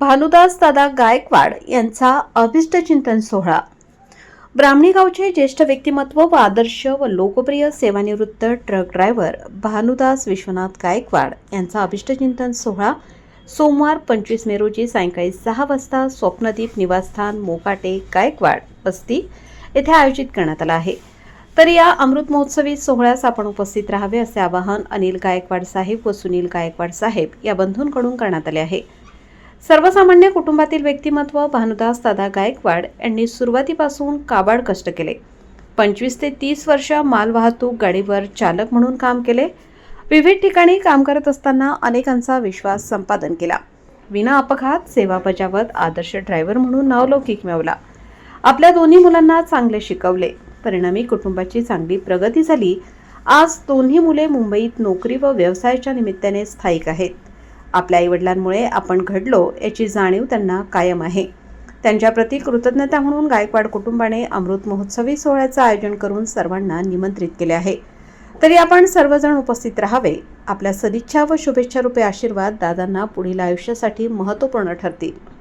भानुदास दादा गायकवाड यांचा अभिष्टचिंतन सोहळा. ब्राह्मणी गावचे ज्येष्ठ व्यक्तिमत्व व आदर्श व लोकप्रिय सेवानिवृत्त ट्रक ड्रायव्हर भानुदास विश्वनाथ गायकवाड यांचा अभिष्टचिंतन सोहळा सोमवार 25 मे रोजी सायंकाळी 6 वाजता स्वप्नदीप निवासस्थान मोकाटे गायकवाड वस्ती येथे आयोजित करण्यात आला आहे. तर या अमृत महोत्सवी सोहळ्यास आपण उपस्थित राहावे असे आवाहन अनिल गायकवाड साहेब व सुनील गायकवाड साहेब या बंधूंकडून करण्यात आले आहे. सर्वसामान्य कुटुंबातील व्यक्तिमत्व भानुदास दादा गायकवाड यांनी सुरुवातीपासून काबाड कष्ट केले. 25 ते 30 वर्ष मालवाहतूक गाडीवर चालक म्हणून काम केले. विविध ठिकाणी काम करत असताना अनेकांचा विश्वास संपादन केला. विना अपघात सेवा बजावत आदर्श ड्रायव्हर म्हणून नावलौकिक मिळवला. आपल्या दोन्ही मुलांना चांगले शिकवले. परिणामी कुटुंबाची चांगली प्रगती झाली. आज दोन्ही मुले मुंबईत नोकरी व व्यवसायाच्या निमित्ताने स्थायिक आहेत. आपल्या आईवडिलांमुळे आपण घडलो याची जाणीव त्यांना कायम आहे. त्यांच्याप्रती कृतज्ञता म्हणून गायकवाड कुटुंबाने अमृत महोत्सवी सोहळ्याचं आयोजन करून सर्वांना निमंत्रित केले आहे. तरी आपण सर्वजण उपस्थित राहावे. आपल्या सदिच्छा व शुभेच्छा रूपे आशीर्वाद दादांना पुढील आयुष्यासाठी महत्त्वपूर्ण ठरतील.